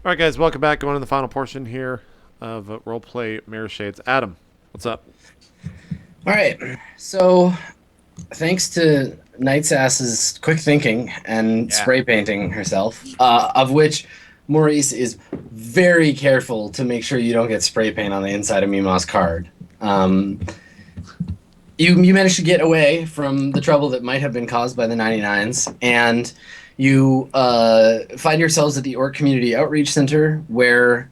All right, guys, welcome back. Going to the final portion here of roleplay Mirrorshades. Adam, what's up? All right. So, thanks to Night's Ass's quick thinking and Yeah. spray painting herself, of which Maurice is very careful to make sure you don't get spray paint on the inside of Mima's card. Um, you managed to get away from the trouble that might have been caused by the 99s, and you find yourselves at the Orc Community Outreach Center, where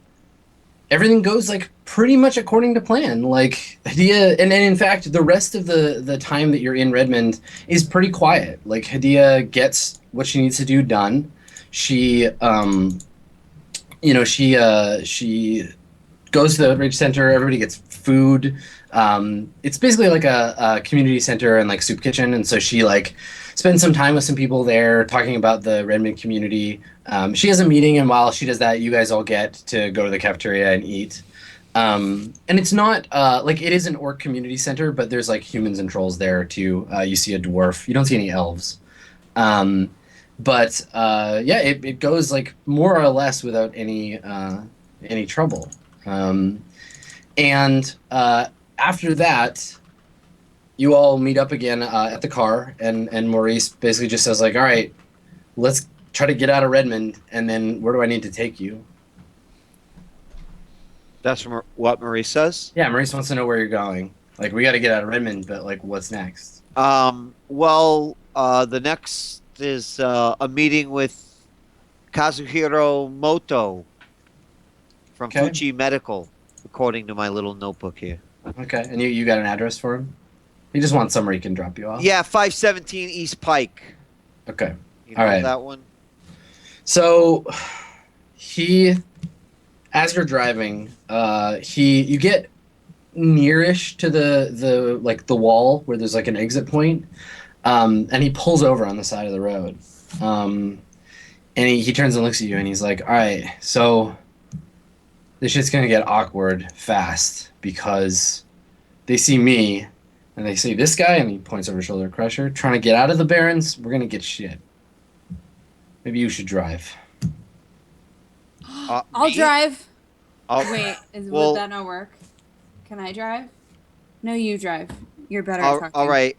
everything goes like pretty much according to plan. Like Hadia, and in fact, the rest of the time that you're in Redmond is pretty quiet. Like Hadia gets what she needs to do done. She, she goes to the outreach center. Everybody gets food. It's basically like a community center and like soup kitchen, and so she like spends some time with some people there talking about the Redmond community. She has a meeting, and while she does that, you guys all get to go to the cafeteria and eat. And it's not like it is an orc community center, but there's like humans and trolls there too. You see a dwarf. You don't see any elves. But yeah, it goes like more or less without any trouble. And after that, you all meet up again at the car, and Maurice basically just says like, "All right, let's try to get out of Redmond, and then where do I need to take you?" That's what Maurice says? Yeah, Maurice wants to know where you're going. Like, we got to get out of Redmond, but like, what's next? The next is a meeting with Kazuhiro Moto from Okay. Fuji Medical, according to my little notebook here. Okay, and you got an address for him? He just wants somewhere he can drop you off. Yeah, 517 East Pike. Okay. You know All right. that one? So as you're driving, you get nearish to the wall where there's like an exit point, and he pulls over on the side of the road, and he turns and looks at you, and he's like, "All right, so this shit's gonna get awkward fast because they see me, and they see this guy," and he points over his shoulder at Crusher, "trying to get out of the Barrens. We're gonna get shit. Maybe you should drive." I'll Me? drive. Oh, Wait, well- would that not work? Can I drive? No, you drive. You're better at talking. all right.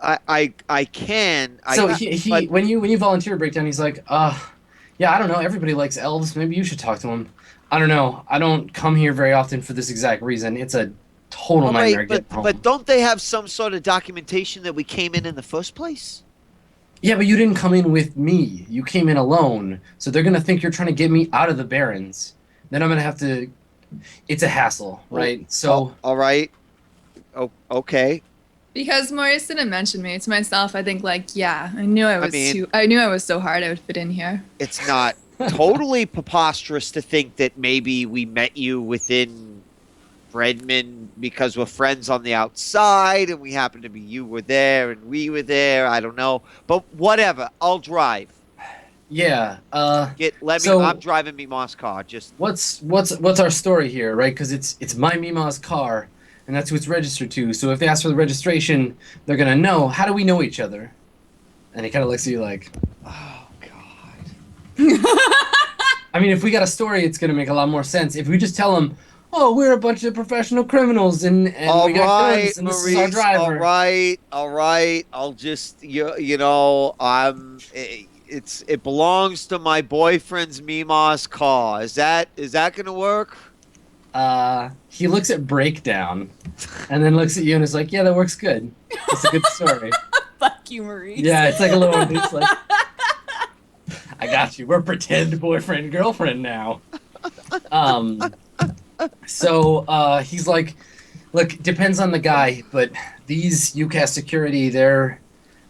I can. So but- when you volunteer a breakdown, he's like, yeah, I don't know. Everybody likes elves. Maybe you should talk to him. I don't know. I don't come here very often for this exact reason. It's a total all nightmare right, getting home. but don't they have some sort of documentation that we came in the first place? Yeah, but you didn't come in with me. You came in alone. So they're gonna think you're trying to get me out of the Barrens. Then I'm gonna have to. It's a hassle, right? So all right. Oh, okay. Because Maurice didn't mention me to myself, I think like, yeah, I knew I was so hard I would fit in here. It's not totally preposterous to think that maybe we met you within Redmond because we're friends on the outside and we happen to be you were there and we were there. I don't know. But whatever. I'll drive. yeah. I'm driving me Moss car. Just What's our story here, right? Because it's my Mima's car, and that's who it's registered to. So if they ask for the registration, they're gonna know. How do we know each other? And he kind of looks at you like, oh god. I mean, if we got a story, it's gonna make a lot more sense. If we just tell them, oh, we're a bunch of professional criminals, and we got guns, and this is our Maurice, driver. all right. I'll just you know, it belongs to my boyfriend's Mima's car. Is that gonna work? He looks at Breakdown, and then looks at you and is like, yeah, that works good. It's a good story. Fuck you, Maurice. Yeah, it's like a little. It's like, I got you. We're pretend boyfriend girlfriend now. So he's like, look, depends on the guy, but these UCAS security, they're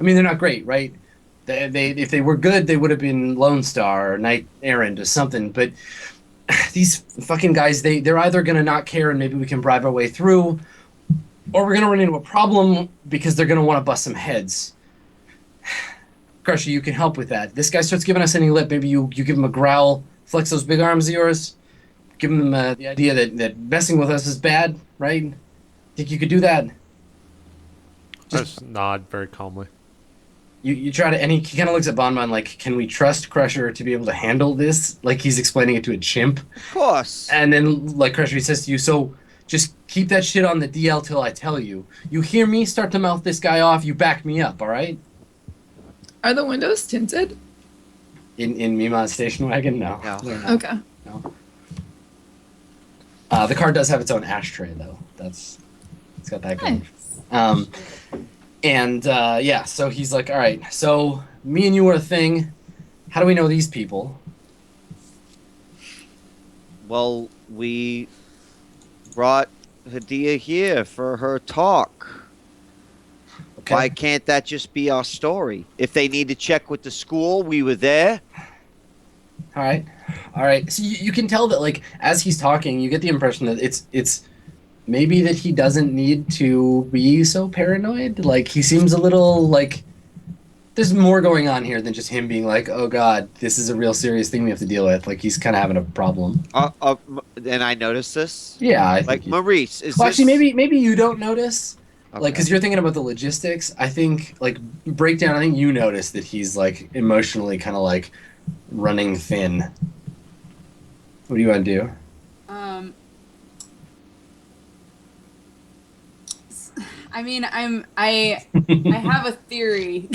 not great, right? They if they were good, they would have been Lone Star or Knight Errand or something. But these fucking guys, they're either gonna not care and maybe we can bribe our way through, or we're gonna run into a problem because they're gonna want to bust some heads. Crusher, you can help with that. This guy starts giving us any lip. Maybe you give him a growl, flex those big arms of yours, give him the idea that messing with us is bad, right? Think you could do that? I just nod very calmly. You try to, and he kind of looks at Bonbon like, can we trust Crusher to be able to handle this? Like he's explaining it to a chimp. Of course. And then, like, Crusher, he says to you, so just keep that shit on the DL till I tell you. You hear me start to mouth this guy off, you back me up, all right? Are the windows tinted? In Mima's station wagon? No. No. They're not. Okay. No. The car does have its own ashtray, though. It's got that going. Nice. Yeah, so he's like, all right, so me and you are a thing. How do we know these people? Well, we brought Hadia here for her talk. Okay. Why can't that just be our story? If they need to check with the school, we were there. All right. So you can tell that, like, as he's talking, you get the impression that it's maybe that he doesn't need to be so paranoid. Like, he seems a little like there's more going on here than just him being like, oh God, this is a real serious thing we have to deal with. Like, he's kind of having a problem. And I noticed this. Yeah, I think Like, Maurice, is well, this... actually, maybe you don't notice. Okay. Like, because you're thinking about the logistics. I think, like, breakdown, I think you notice that he's, like, emotionally kind of, like, running thin. What do you want to do? I mean, I have a theory.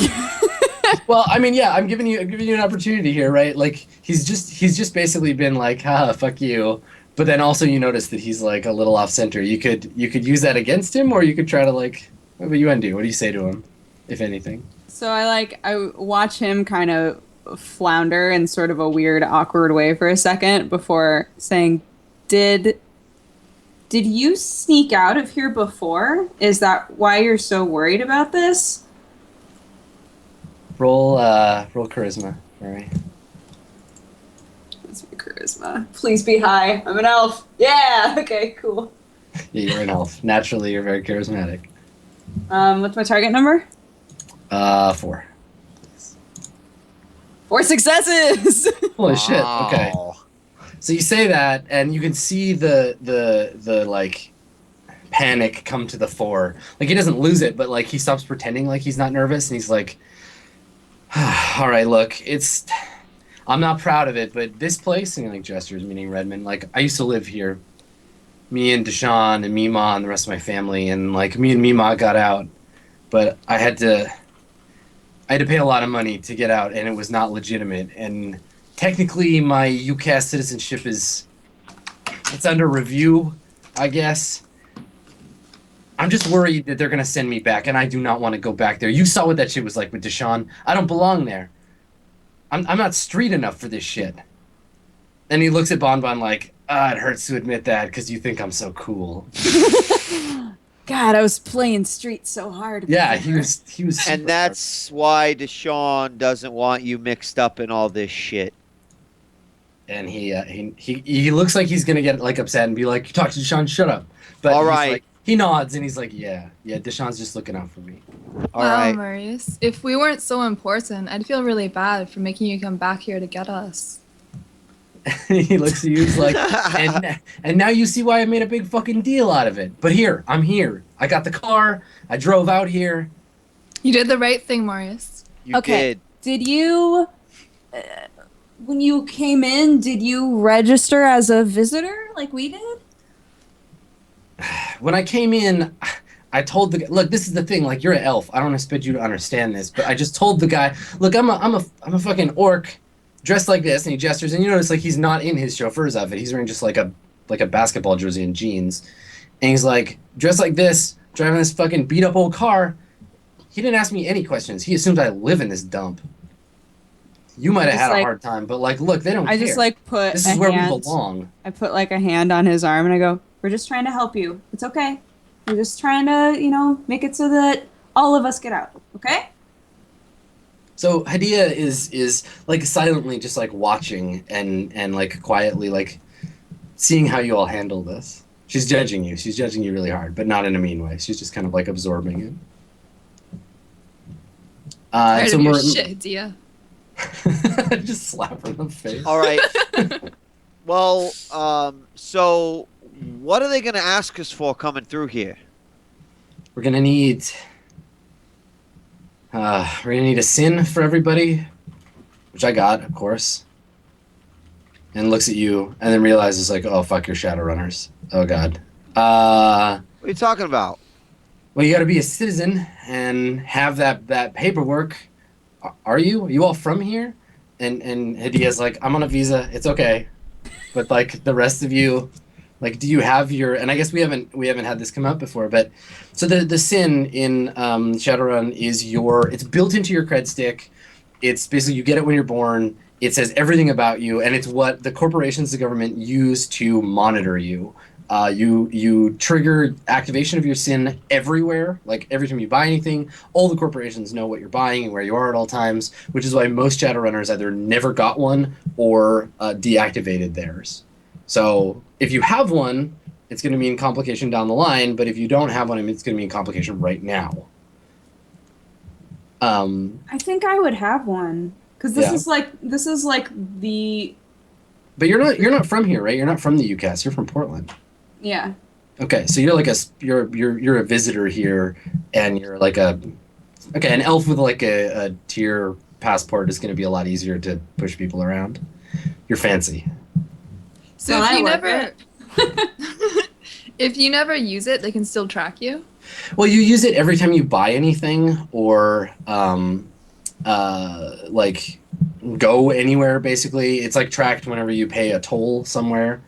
Well, I mean, yeah, I'm giving you an opportunity here, right? Like, he's just basically been like, haha, fuck you. But then also you notice that he's, like, a little off center. You could use that against him, or you could try to, like, what would you want to do? What do you say to him, if anything? So I watch him kind of flounder in sort of a weird, awkward way for a second before saying, Did you sneak out of here before? Is that why you're so worried about this? Roll charisma. All right. That's my charisma. Please be high. I'm an elf. Yeah. Okay. Cool. Yeah, you're an elf. Naturally, you're very charismatic. What's my target number? 4. 4 successes. Holy shit. Okay. So you say that, and you can see the like panic come to the fore. Like, he doesn't lose it, but like he stops pretending like he's not nervous, and he's like, "All right, look, I'm not proud of it, but this place," and he like gestures, meaning Redmond. Like, I used to live here. Me and Deshawn and Mima and the rest of my family, and like me and Mima got out, but I had to pay a lot of money to get out, and it was not legitimate. And technically, my UCAS citizenship it's under review, I guess. I'm just worried that they're gonna send me back, and I do not want to go back there. You saw what that shit was like with Deshawn. I don't belong there. I'm not street enough for this shit. And he looks at Bonbon like, it hurts to admit that because you think I'm so cool. God, I was playing street so hard. Yeah, he was. And that's why Deshawn doesn't want you mixed up in all this shit. And he looks like he's gonna get like upset and be like, "You talk to Deshawn, shut up." But all he's right. like, he nods and he's like, "Yeah, Deshawn's just looking out for me." All wow, right. Marius. If we weren't so important, I'd feel really bad for making you come back here to get us. He looks at you, he's like, and now you see why I made a big fucking deal out of it. But here, I'm here. I got the car. I drove out here. You did the right thing, Marius. You Okay. did. Did you, when you came in, did you register as a visitor like we did? When I came in, I told the guy, look, this is the thing, like, you're an elf. I don't expect you to understand this, but I just told the guy, look, I'm a fucking orc dressed like this, and he gestures, and you notice, like, he's not in his chauffeur's outfit. He's wearing just like a basketball jersey and jeans. And he's like, dressed like this, driving this fucking beat up old car. He didn't ask me any questions. He assumes I live in this dump. You might have Just had a like- hard time, but like, look, they don't care. I just like put This a is where hand. we belong. I put like a hand on his arm and I go, "We're just trying to help you. It's okay. We're just trying to, make it so that all of us get out. Okay?" So Hadia is like silently just like watching and like quietly like seeing how you all handle this. She's judging you. She's judging you really hard, but not in a mean way. She's just kind of like absorbing it. Tired So of your Mar- shit, Dia. just slap her in the face. All right. Well, so what are they going to ask us for coming through here? We're gonna need We're gonna need a sin for everybody, which I got, of course. And looks at you, and then realizes like, oh fuck, you're Shadowrunners. Oh god. What are you talking about? Well, you got to be a citizen and have that paperwork. Are you? Are you all from here? And Hidea's like, I'm on a visa. It's okay. But like the rest of you, like, do you have your? And I guess we haven't had this come up before. But so the sin in Shadowrun is it's built into your cred stick. It's basically you get it when you're born. It says everything about you, and it's what the corporations, the government use to monitor you. You trigger activation of your sin everywhere. Like every time you buy anything, all the corporations know what you're buying and where you are at all times, which is why most Shadowrunners either never got one or deactivated theirs. So if you have one, it's going to mean complication down the line, but if you don't have one, it's going to mean complication right now. I think I would have one because this is like the. But you're not from here, right? You're not from the UCAS. You're from Portland. Yeah. Okay, so you're like you're a visitor here, and you're like an elf with like a tier passport is going to be a lot easier to push people around. You're fancy. So Well, if you I like never, if you never use it, they can still track you. Well, you use it every time you buy anything or like go anywhere. Basically, it's like tracked whenever you pay a toll somewhere.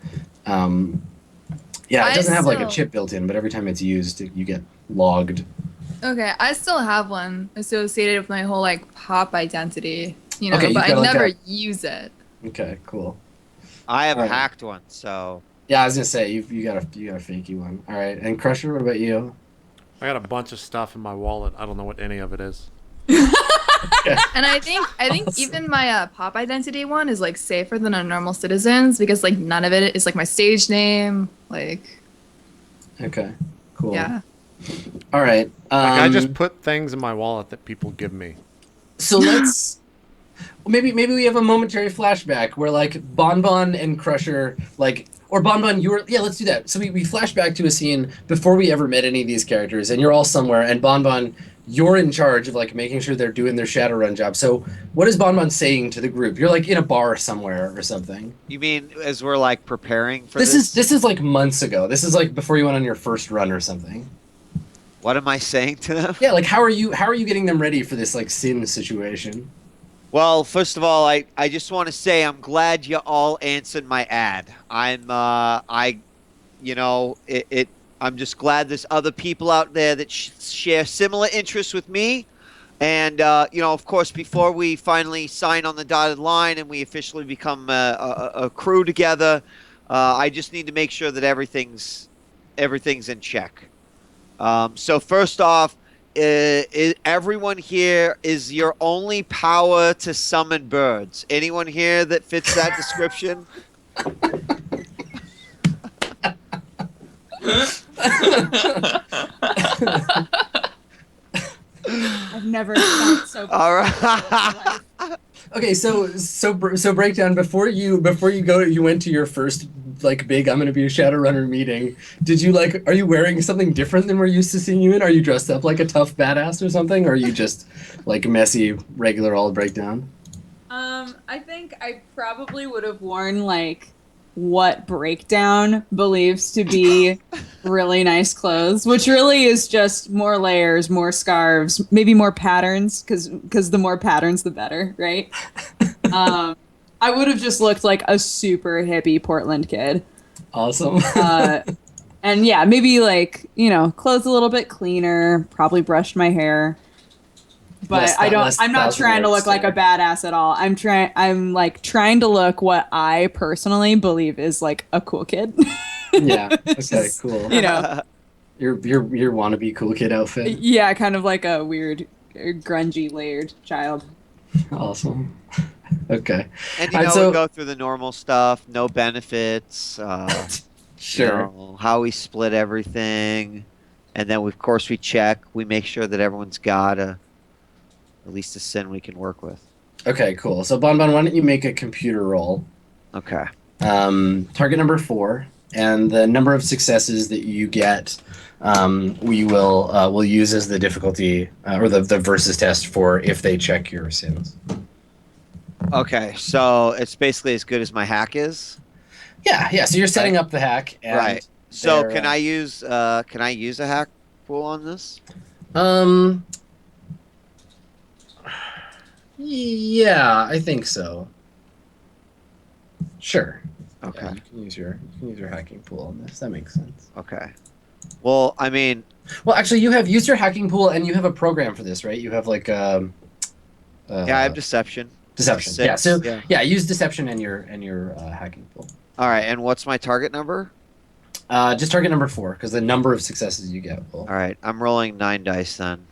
Yeah, it doesn't have like a chip built in, but every time it's used, you get logged. Okay, I still have one associated with my whole like pop identity, you know, Okay, but you've I got, like, never a- use it. Okay, cool. I have a Alright. hacked one, so Yeah, I was gonna say you got a fakey one. All right, and Crusher, what about you? I got a bunch of stuff in my wallet. I don't know what any of it is. And I think Awesome. even my pop identity one is like safer than a normal citizen's because like none of it is like my stage name, like Okay, cool. yeah. All right. Like, I just put things in my wallet that people give me. So let's maybe we have a momentary flashback where like Bonbon and Crusher or Bonbon let's do that. So we flash back to a scene before we ever met any of these characters, and you're all somewhere, and Bonbon, you're in charge of like making sure they're doing their Shadowrun job. So what is Bonbon saying to the group? You're like in a bar somewhere or something. you mean as we're like preparing for This is like months ago. This is like before you went on your first run or something. What am I saying to them? Yeah, like how are you getting them ready for this like sin situation? Well, first of all, I just want to say I'm glad you all answered my ad. I'm just glad there's other people out there that share similar interests with me. And, of course, before we finally sign on the dotted line and we officially become a crew together, I just need to make sure that everything's in check. So first off, everyone here is your only power to summon birds. Anyone here that fits that description? I've never felt so. All right. Okay, so breakdown before you go, you went to your first like big I'm gonna be a Shadowrunner meeting. Did you are you wearing something different than we're used to seeing you in? Are you dressed up like a tough badass or something, or are you just like messy regular old breakdown? I think I probably would have worn like what Breakdown believes to be really nice clothes, which really is just more layers, more scarves, maybe more patterns, because the more patterns, the better, right? I would have just looked like a super hippie Portland kid. Awesome. And yeah, maybe like, clothes a little bit cleaner, probably brushed my hair. But I'm not trying to look like a badass at all. I'm trying to look what I personally believe is like a cool kid. Yeah. Okay, cool. Your wannabe cool kid outfit. Yeah, kind of like a weird grungy layered child. Awesome. Okay. And so we go through the normal stuff, no benefits, sure. how we split everything, and then of course we check, we make sure that everyone's got at least a sin we can work with. Okay, cool. So Bonbon, why don't you make a computer roll? Okay. Target number 4. and the number of successes that you get, we'll use as the difficulty or the versus test for if they check your sins. Okay, so it's basically as good as my hack is. Yeah. So you're setting up the hack, and right. So can I use a hack pool on this? Yeah, I think so. Sure. Okay. Yeah, you can use your hacking pool on this. That makes sense. Okay. Well, I mean. Well, actually, you have used your hacking pool, and you have a program for this, right? You have like yeah, I have deception. Deception. 6, yeah. So yeah, use deception and your hacking pool. All right. And what's my target number? Just target number 4, because the number of successes you get. All right. I'm rolling 9 dice then.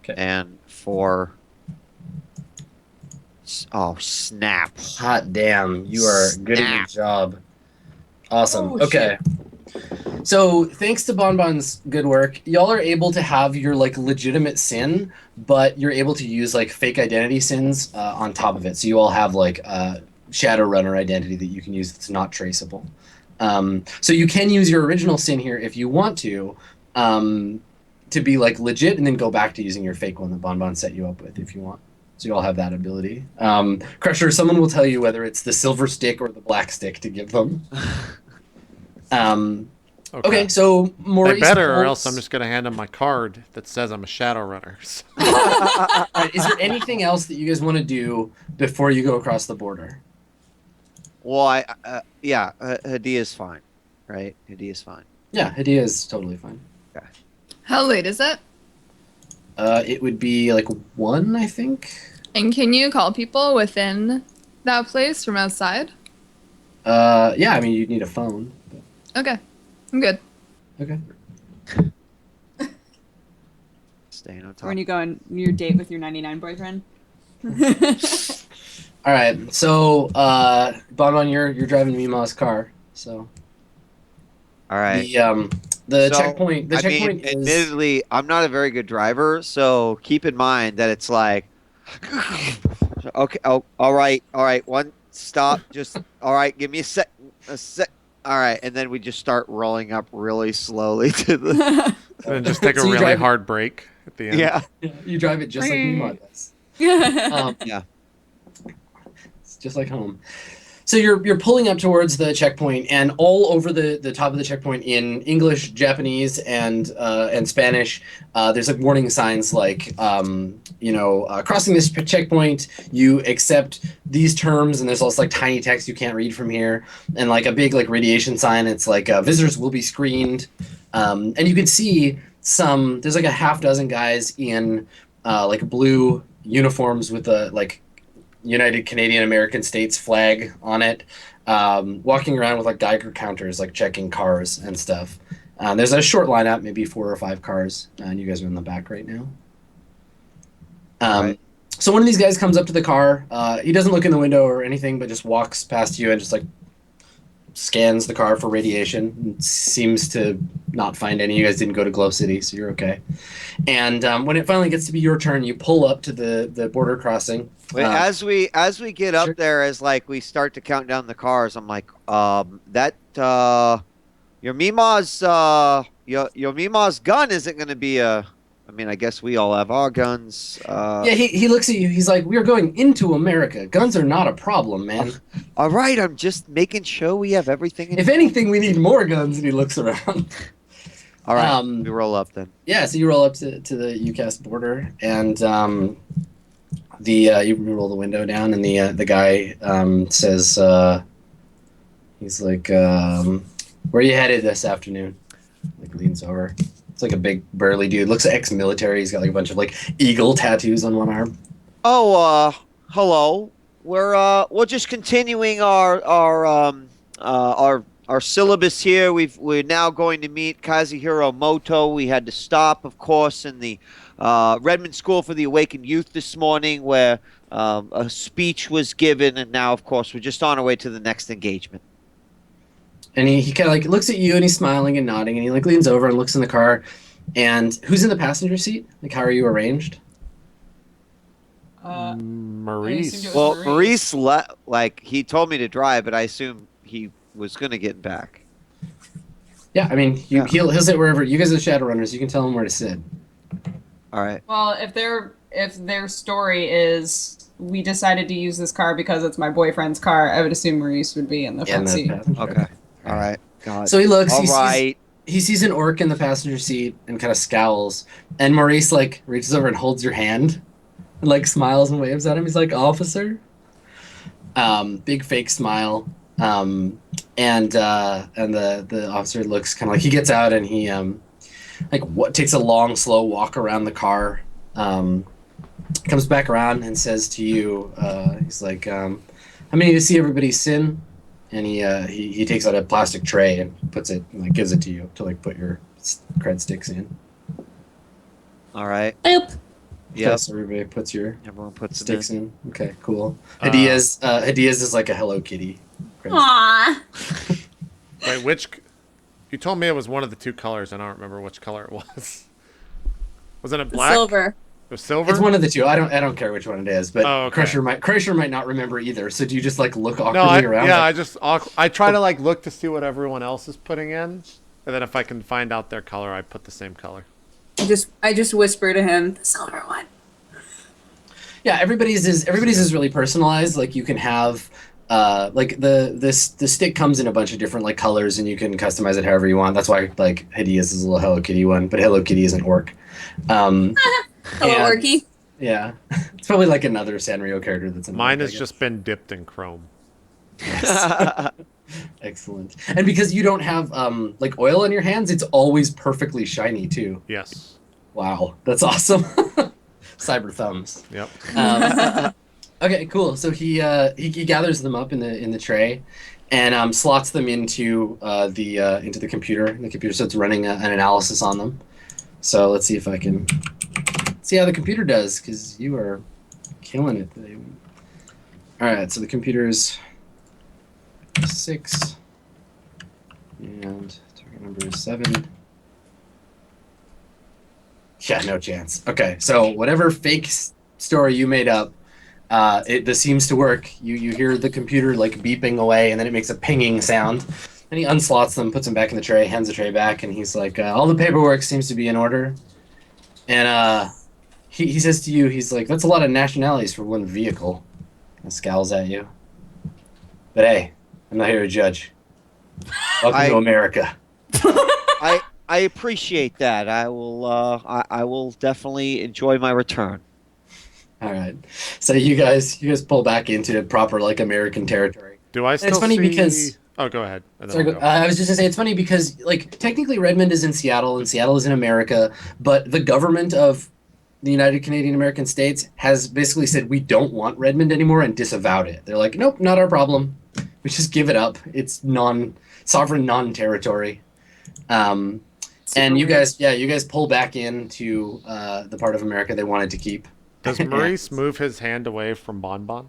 Okay. And 4. Oh, snap. Hot damn. You are good at your job. Awesome. Oh, okay. So thanks to Bonbon's good work, y'all are able to have your like legitimate sin, but you're able to use like fake identity sins on top of it. So you all have like a Shadowrunner identity that you can use that's not traceable. So you can use your original sin here if you want to be like legit, and then go back to using your fake one that Bonbon set you up with if you want. So you all have that ability. Crusher, someone will tell you whether it's the silver stick or the black stick to give them. Okay, so Maurice. They better, or else I'm just going to hand them my card that says I'm a Shadowrunner. So. Right, is there anything else that you guys want to do before you go across the border? Well, Hadia's fine, right? Hadia's fine. Yeah, Hadia is totally fine. Okay. How late is it? It would be like 1, I think. And can you call people within that place from outside? Yeah, I mean, you'd need a phone. But... Okay, I'm good. Okay. Staying on top. When you go on your date with your 99 boyfriend. All right, so Bonbon, you're driving Mima's car, so. All right. The So, checkpoint. The I checkpoint mean, is. admittedly, I'm not a very good driver, so keep in mind that it's like, okay, oh, all right, one stop, just all right, give me a sec, all right, and then we just start rolling up really slowly to the. And then just take a So you really drive- hard break at the end. Yeah. You drive it just like Mima does. Yeah. It's just like home. So you're pulling up towards the checkpoint, and all over the top of the checkpoint in English, Japanese, and Spanish, there's like warning signs like crossing this checkpoint, you accept these terms, and there's also like tiny text you can't read from here, and like a big like radiation sign. It's like visitors will be screened, and you can see there's like a half dozen guys in like blue uniforms with a like United Canadian American States flag on it, walking around with like Geiger counters, like checking cars and stuff. There's a short lineup, maybe 4 or 5 cars, and you guys are in the back right now. Right. So one of these guys comes up to the car. He doesn't look in the window or anything, but just walks past you and just like scans the car for radiation. And seems to not find any. You guys didn't go to Glow City, so you're okay. And when it finally gets to be your turn, you pull up to the border crossing. Wait, as we get up Sure. there, as like we start to count down the cars, I'm like, your Mima's your Mima's gun isn't going to be a. I mean, I guess we all have our guns. Yeah, he looks at you. He's like, "We're going into America. Guns are not a problem, man. All right, I'm just making sure we have everything. If anything, we need more guns." And he looks around. All right, we roll up then. Yeah, so you roll up to the UCAS border, and you roll the window down, and the guy says, he's like, "Where are you headed this afternoon?" Like leans over. It's like a big burly dude. Looks ex-military. He's got like a bunch of like eagle tattoos on one arm. Oh, hello. We're just continuing our syllabus here. We're now going to meet Kazuhiro Moto. We had to stop, of course, in the Redmond School for the Awakened Youth this morning, where a speech was given, and now, of course, we're just on our way to the next engagement. And he kind of like looks at you, and he's smiling and nodding, and he like leans over and looks in the car. And who's in the passenger seat? Like, how are you arranged? Maurice. Well, Maurice he told me to drive, but I assume he was going to get back. Yeah, I mean, he'll sit wherever. You guys are Shadowrunners. You can tell him where to sit. All right. Well, if their story is we decided to use this car because it's my boyfriend's car, I would assume Maurice would be in the front seat. Okay. All right. God. So he looks. All right. He sees an orc in the passenger seat and kind of scowls. And Maurice like reaches over and holds your hand, and like smiles and waves at him. He's like, "Officer." Big fake smile. And the officer looks kind of like he gets out and he takes a long, slow walk around the car. Comes back around and says to you, he's like, "I need to see everybody's sin." And he takes out a plastic tray and puts it, like, gives it to you to like put your cred sticks in. All right. Boop. Yeah. So everybody puts your Everyone puts sticks them in. Okay, cool. Hadia's is like a Hello Kitty. Aww. Wait, you told me it was one of the two colors. I don't remember which color it was. Wasn't it black? Silver. It was silver? It's one of the two. I don't care which one it is, but okay. Crusher might not remember either. So do you just like look awkwardly around? Yeah, I try to like look to see what everyone else is putting in, and then if I can find out their color, I put the same color. I just whisper to him, the silver one. Yeah, everybody's is really personalized. Like you can have like the stick comes in a bunch of different like colors, and you can customize it however you want. That's why like Hadia's is a little Hello Kitty one, but Hello Kitty is an orc. Hello, Orky. Yeah, it's probably like another Sanrio character that's in Mine has just been dipped in chrome. Yes. Excellent. And because you don't have like oil in your hands, it's always perfectly shiny too. Yes. Wow, that's awesome. Cyber thumbs. Yep. Okay, cool. So he gathers them up in the tray, and slots them into the computer. And the computer starts running an analysis on them. So let's see if I can see how the computer does, because you are killing it today. All right, so the computer's 6, and target number is 7. Yeah, no chance. Okay, so whatever fake story you made up, this seems to work. You hear the computer like beeping away, and then it makes a pinging sound. And he unslots them, puts them back in the tray, hands the tray back, and he's like, all the paperwork seems to be in order. And he says to you, he's like, that's a lot of nationalities for one vehicle. And scowls at you. But hey, I'm not here to judge. Welcome to America. I appreciate that. I will definitely enjoy my return. All right. So you guys pull back into proper like American territory. Do I still It's funny see... because... Oh, go ahead. Sorry, I was just going to say, it's funny because, like, technically Redmond is in Seattle, and Seattle is in America, but the government of the United Canadian American States has basically said, we don't want Redmond anymore, and disavowed it. They're like, nope, not our problem. We just give it up. It's sovereign non-territory. And you guys pull back into the part of America they wanted to keep. Does Maurice move his hand away from Bonbon?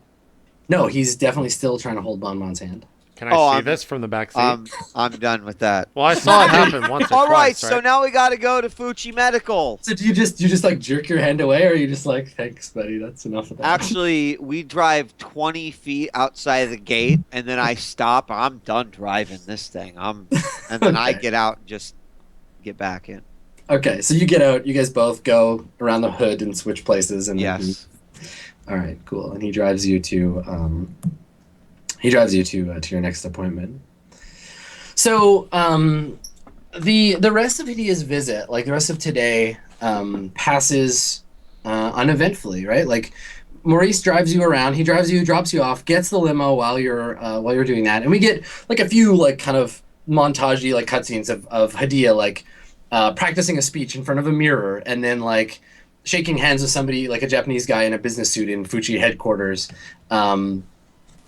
No, he's definitely still trying to hold Bonbon's hand. Can I see this from the back seat? I'm done with that. Well, I saw it happen once or All twice, right, so now we got to go to Fuchi Medical. So do you just like jerk your hand away, or are you just like, thanks, buddy, that's enough of that? Actually, we drive 20 feet outside of the gate, and then I stop. I'm done driving this thing. And then I get out and just get back in. Okay, so you get out. You guys both go around the hood and switch places. And yes. All right, cool. And he drives you to your next appointment. So the rest of Hidea's visit, like the rest of today, passes uneventfully, right? Like Maurice drives you around. He drives you, drops you off, gets the limo while you're doing that, and we get like a few like kind of montagey like cutscenes of Hidea like practicing a speech in front of a mirror, and then like shaking hands with somebody like a Japanese guy in a business suit in Fuchi headquarters.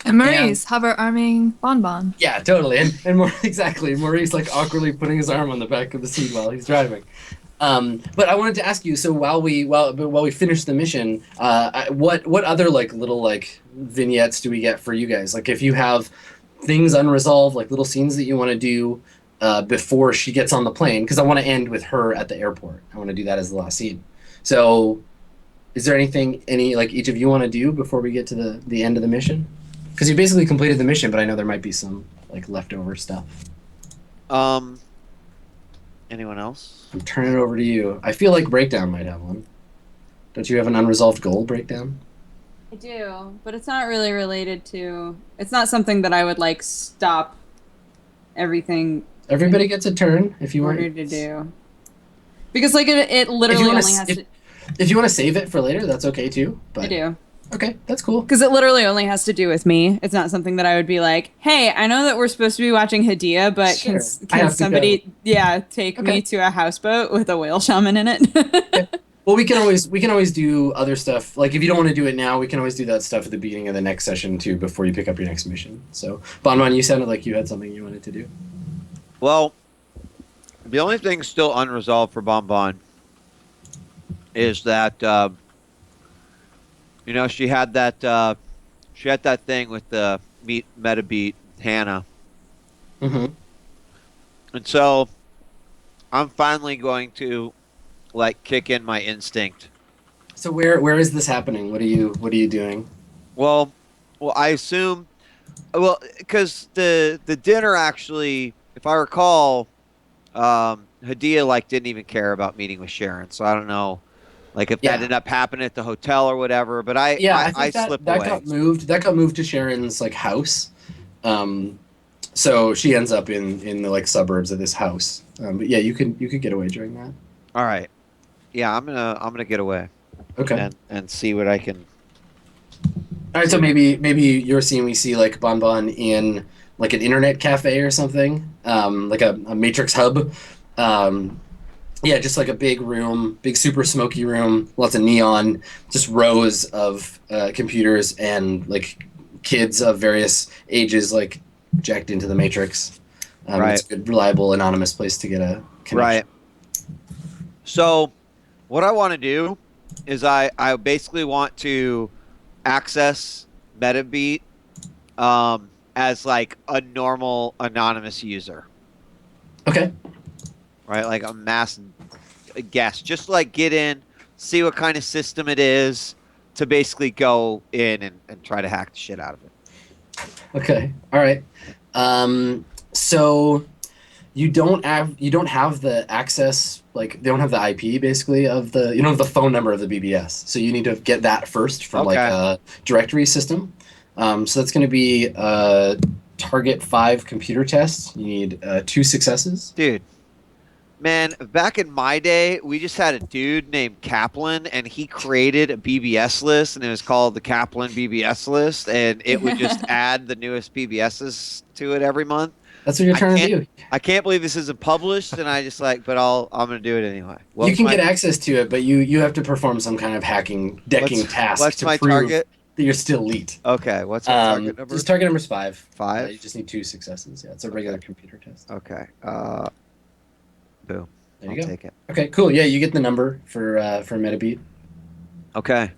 And Maurice hover arming Bonbon. Yeah, totally. And exactly, Maurice like awkwardly putting his arm on the back of the seat while he's driving. But I wanted to ask you, so while we finish the mission, what other like little like vignettes do we get for you guys? Like if you have things unresolved, like little scenes that you want to do before she gets on the plane, because I want to end with her at the airport. I want to do that as the last scene. So is there any like each of you want to do before we get to the end of the mission? Because you basically completed the mission, but I know there might be some like leftover stuff. Anyone else? I'm turning it over to you. I feel like Breakdown might have one. Don't you have an unresolved goal, Breakdown? I do, but it's not really related to. It's not something that I would like stop everything. Everybody gets a turn if you in want order to do. Because like it literally only has to. If you want to save it for later, that's okay too. But I do. Okay, that's cool. Because it literally only has to do with me. It's not something that I would be like, hey, I know that we're supposed to be watching Hadia, but Sure. can somebody, take me to a houseboat with a whale shaman in it? Okay. Well, we can always do other stuff. Like if you don't want to do it now, we can always do that stuff at the beginning of the next session too, before you pick up your next mission. So, Bonbon, you sounded like you had something you wanted to do. Well, the only thing still unresolved for Bonbon is that she had that thing with the meta beat Hannah, Mm-hmm. and so I'm finally going to kick in my instinct. So where is this happening? What are you doing? Well, I assume, because the dinner actually, if I recall, Hadia didn't even care about meeting with Sharon, so I don't know, if that ended up happening at the hotel or whatever. But I think slipped away. That got moved to Sharon's house. So she ends up in the suburbs of this house. But yeah, you could get away during that. All right. Yeah, I'm gonna get away. Okay. And see what I can. All right, so maybe you're seeing we see Bonbon in an internet cafe or something, like a Matrix hub. Yeah, just a big room, big super smoky room, lots of neon, just rows of computers and kids of various ages jacked into the Matrix. Right. It's a good, reliable, anonymous place to get a connection. Right. So, what I want to do is I basically want to access MetaBeat as a normal anonymous user. Okay. Right, a mass guest, just get in, see what kind of system it is, to basically go in and try to hack the shit out of it. Okay. All right. So you don't have the access, they don't have the IP basically of the, you don't have the phone number of the BBS. So you need to get that first from a directory system. So that's going to be target 5 computer tests. You need 2 successes. Dude, man, back in my day, we just had a dude named Kaplan, and he created a BBS list, and it was called the Kaplan BBS list, and it would just add the newest BBSs to it every month. That's what you're trying to do. I can't believe this isn't published, and I just but I'm going to do it anyway. You can get access to it, but you have to perform some kind of decking task to prove target? that you're still elite. Okay, what's my target number? Just target number's 5. 5? You just need 2 successes. Yeah, it's a regular computer test. Okay. Boom. There you go. Take it. Okay, cool. Yeah, you get the number for MetaBeat. Okay.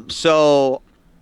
So